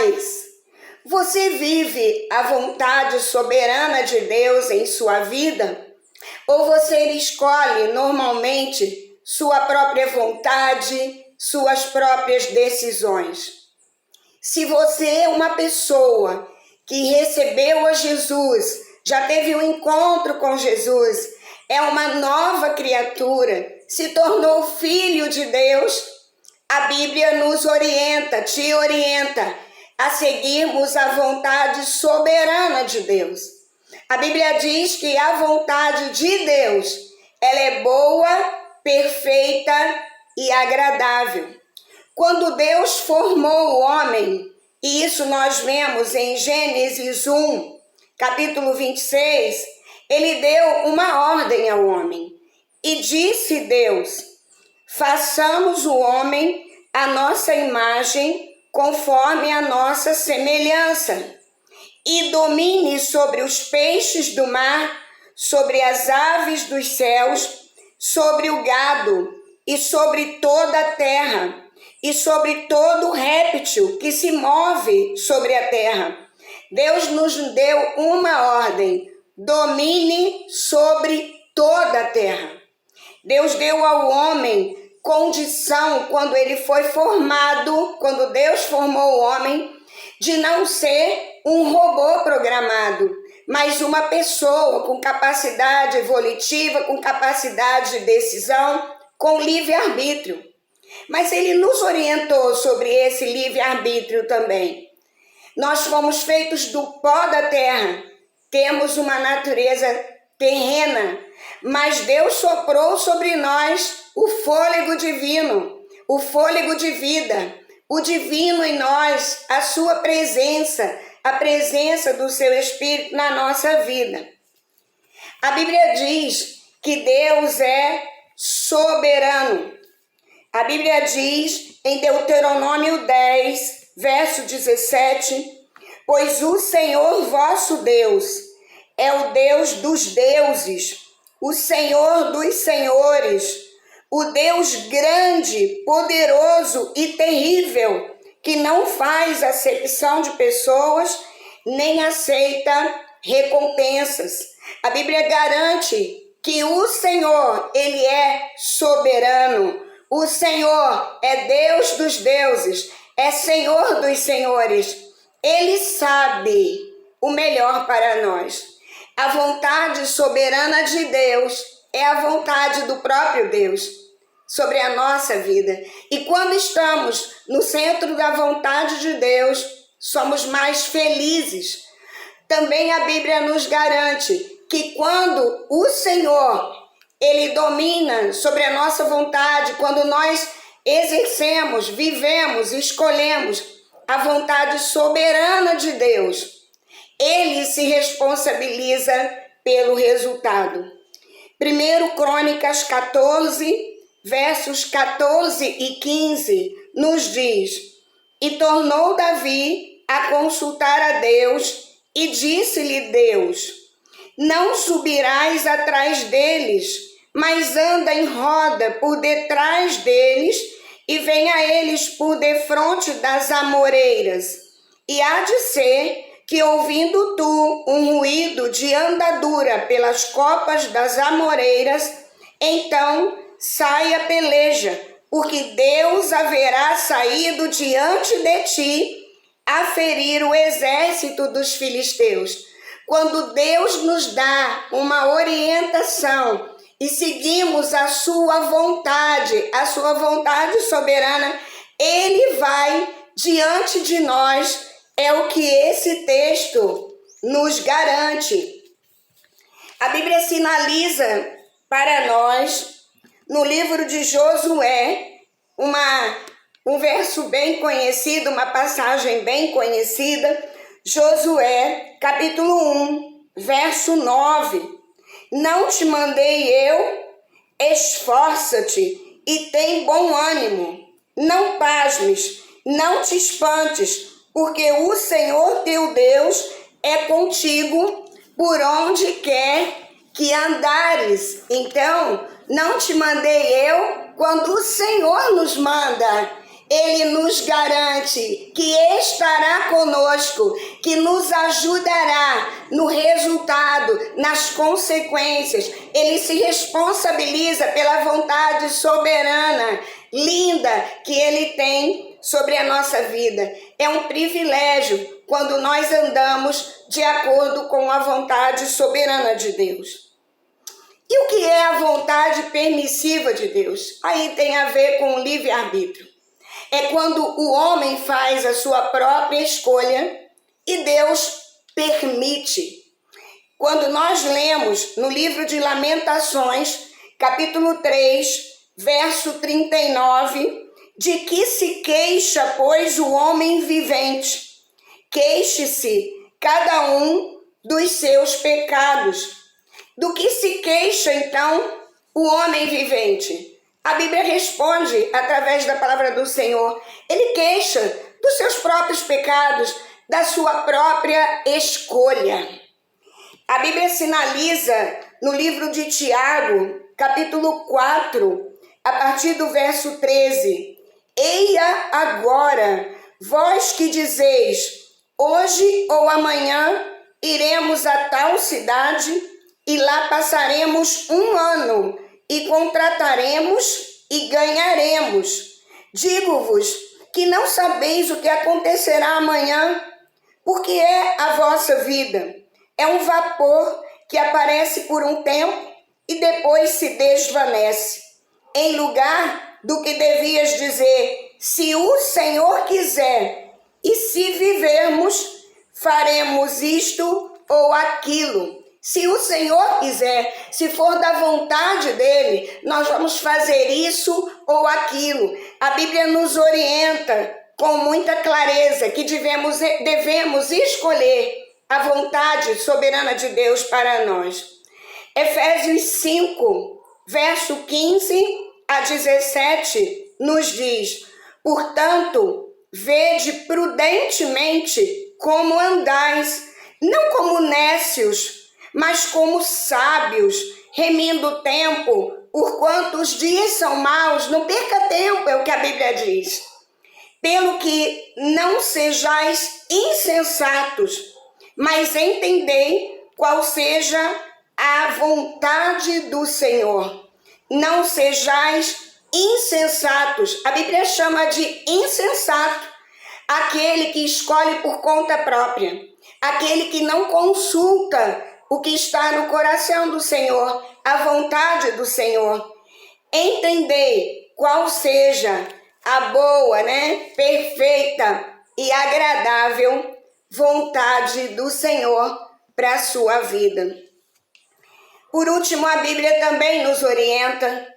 paz. Você vive a vontade soberana de Deus em sua vida? Ou você escolhe normalmente sua própria vontade, suas próprias decisões? Se você é uma pessoa que recebeu a Jesus, já teve um encontro com Jesus, é uma nova criatura, se tornou filho de Deus, a Bíblia nos orienta, te orienta a seguirmos a vontade soberana de Deus. A Bíblia diz que a vontade de Deus, ela é boa, perfeita e agradável. Quando Deus formou o homem, e isso nós vemos em Gênesis 1, capítulo 26, ele deu uma ordem ao homem. E disse Deus: façamos o homem à nossa imagem, conforme a nossa semelhança, e domine sobre os peixes do mar, sobre as aves dos céus, sobre o gado e sobre toda a terra, e sobre todo réptil que se move sobre a terra. Deus nos deu uma ordem: domine sobre toda a terra. Deus deu ao homem condição, quando ele foi formado, quando Deus formou o homem, de não ser um robô programado, mas uma pessoa com capacidade volitiva, com capacidade de decisão, com livre-arbítrio. Mas ele nos orientou sobre esse livre-arbítrio também. Nós fomos feitos do pó da terra, temos uma natureza terrena, mas Deus soprou sobre nós o fôlego divino, o fôlego de vida, o divino em nós, a sua presença, a presença do seu Espírito na nossa vida. A Bíblia diz que Deus é soberano. A Bíblia diz em Deuteronômio 10, verso 17, pois o Senhor vosso Deus é o Deus dos deuses, o Senhor dos senhores, o Deus grande, poderoso e terrível, que não faz acepção de pessoas, nem aceita recompensas. A Bíblia garante que o Senhor, ele é soberano. O Senhor é Deus dos deuses, é Senhor dos senhores. Ele sabe o melhor para nós. A vontade soberana de Deus é a vontade do próprio Deus sobre a nossa vida. E quando estamos no centro da vontade de Deus, somos mais felizes. Também a Bíblia nos garante que quando o Senhor, ele domina sobre a nossa vontade, quando nós exercemos, vivemos, escolhemos a vontade soberana de Deus, ele se responsabiliza pelo resultado. 1 Crônicas 14, versos 14 e 15, nos diz: e tornou Davi a consultar a Deus, e disse-lhe Deus: não subirás atrás deles, mas anda em roda por detrás deles, e vem a eles por defronte das amoreiras. E há de ser que, ouvindo tu um ruído de andadura pelas copas das amoreiras, então saia a peleja, porque Deus haverá saído diante de ti a ferir o exército dos filisteus. Quando Deus nos dá uma orientação e seguimos a sua vontade soberana, ele vai diante de nós. É o que esse texto nos garante. A Bíblia sinaliza para nós, no livro de Josué, um verso bem conhecido, uma passagem bem conhecida, Josué, capítulo 1, verso 9. Não te mandei eu? Esforça-te e tem bom ânimo. Não pasmes, não te espantes, porque o Senhor teu Deus é contigo por onde quer que andares. Então, não te mandei eu quando o Senhor nos manda. Ele nos garante que estará conosco, que nos ajudará no resultado, nas consequências. Ele se responsabiliza pela vontade soberana, linda, que Ele tem sobre a nossa vida. É um privilégio quando nós andamos de acordo com a vontade soberana de Deus. E o que é a vontade permissiva de Deus? Aí tem a ver com o livre-arbítrio. É quando o homem faz a sua própria escolha e Deus permite. Quando nós lemos no livro de Lamentações, capítulo 3, verso 39, de que se queixa, pois, o homem vivente? Queixe-se cada um dos seus pecados. Do que se queixa, então, o homem vivente? A Bíblia responde através da palavra do Senhor. Ele queixa dos seus próprios pecados, da sua própria escolha. A Bíblia sinaliza no livro de Tiago, capítulo 4, a partir do verso 13. Eia agora, vós que dizeis, hoje ou amanhã iremos a tal cidade e lá passaremos um ano e contrataremos e ganharemos. Digo-vos que não sabeis o que acontecerá amanhã, porque é a vossa vida. É um vapor que aparece por um tempo e depois se desvanece. Em lugar do que devias dizer, se o Senhor quiser, e se vivermos, faremos isto ou aquilo. Se o Senhor quiser, se for da vontade dele, nós vamos fazer isso ou aquilo. A Bíblia nos orienta com muita clareza que devemos escolher a vontade soberana de Deus para nós. Efésios 5, verso 15 a 17, nos diz, portanto, vede prudentemente como andais, não como nécios, mas como sábios, remindo o tempo, porquanto os dias são maus. Não perca tempo, é o que a Bíblia diz. Pelo que não sejais insensatos, mas entendei qual seja a vontade do Senhor. Não sejais insensatos. A Bíblia chama de insensato aquele que escolhe por conta própria, aquele que não consulta o que está no coração do Senhor, a vontade do Senhor. Entendei qual seja a boa, perfeita e agradável vontade do Senhor para a sua vida. Por último, a Bíblia também nos orienta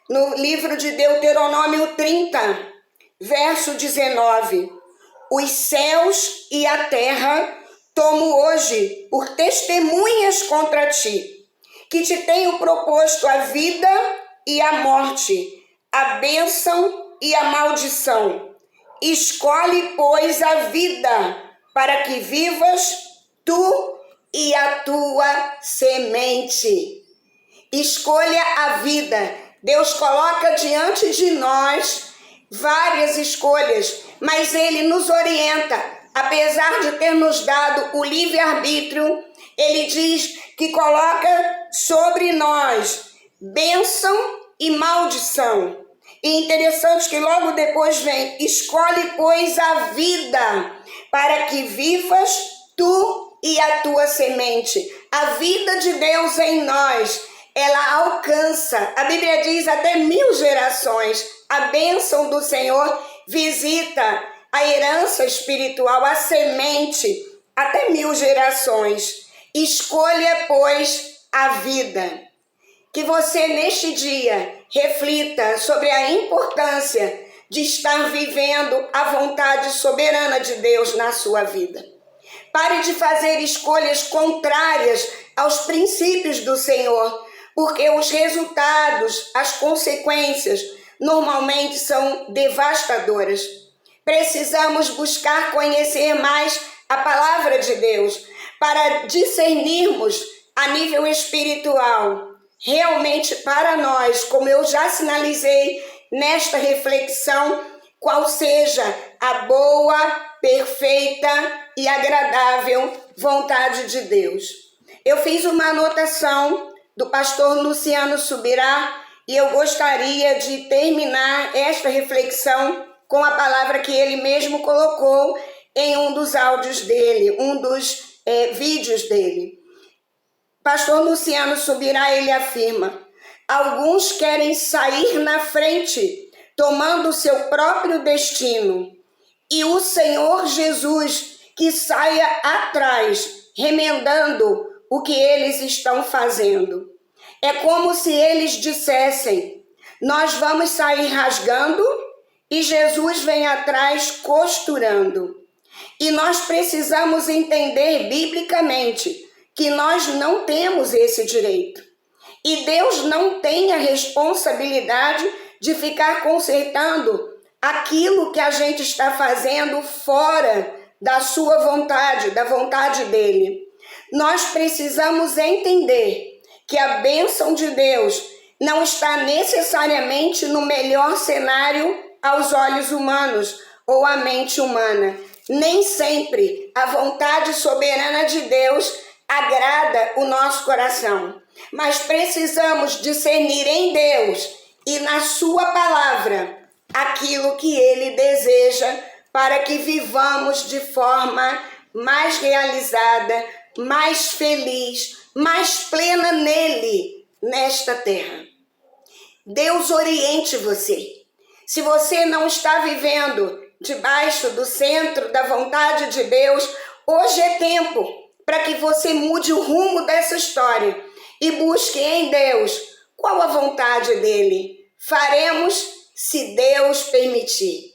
no livro de Deuteronômio 30, verso 19. Os céus e a terra tomo hoje por testemunhas contra ti, que te tenho proposto a vida e a morte, a bênção e a maldição. Escolhe, pois, a vida, para que vivas tu e a tua semente. Escolha a vida. Deus coloca diante de nós várias escolhas, mas Ele nos orienta. Apesar de ter nos dado o livre-arbítrio, Ele diz que coloca sobre nós bênção e maldição. E interessante que logo depois vem, escolhe, pois, a vida, para que vivas tu e a tua semente. A vida de Deus em nós, ela alcança, a Bíblia diz, até 1000 gerações. A bênção do Senhor visita a herança espiritual, a semente, até 1000 gerações. Escolha, pois, a vida. Que você, neste dia, reflita sobre a importância de estar vivendo a vontade soberana de Deus na sua vida. Pare de fazer escolhas contrárias aos princípios do Senhor, porque os resultados, as consequências, normalmente são devastadoras. Precisamos buscar conhecer mais a palavra de Deus para discernirmos a nível espiritual. Realmente para nós, como eu já sinalizei nesta reflexão, qual seja a boa, perfeita e agradável vontade de Deus. Eu fiz uma anotação do pastor Luciano Subirá e eu gostaria de terminar esta reflexão com a palavra que ele mesmo colocou em um dos áudios dele, um dos vídeos dele. Pastor Luciano Subirá, ele afirma: alguns querem sair na frente, tomando o seu próprio destino, e o Senhor Jesus que saia atrás, remendando o que eles estão fazendo. É como se eles dissessem: nós vamos sair rasgando e Jesus vem atrás costurando. E nós precisamos entender biblicamente que nós não temos esse direito. E Deus não tem a responsabilidade de ficar consertando aquilo que a gente está fazendo fora da sua vontade, da vontade dele. Nós precisamos entender que a bênção de Deus não está necessariamente no melhor cenário aos olhos humanos ou à mente humana. Nem sempre a vontade soberana de Deus agrada o nosso coração, mas precisamos discernir em Deus e na sua palavra aquilo que ele deseja para que vivamos de forma mais realizada, mais feliz, mais plena nele, nesta terra. Deus oriente você. Se você não está vivendo debaixo do centro da vontade de Deus, hoje é tempo para que você mude o rumo dessa história e busque em Deus qual a vontade dele. Faremos se Deus permitir.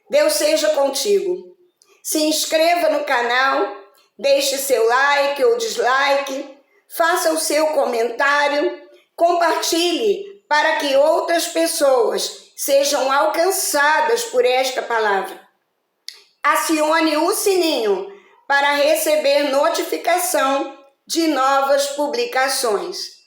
Deus seja contigo. Se inscreva no canal, deixe seu like ou dislike, faça o seu comentário, compartilhe para que outras pessoas sejam alcançadas por esta palavra. Acione o sininho para receber notificação de novas publicações.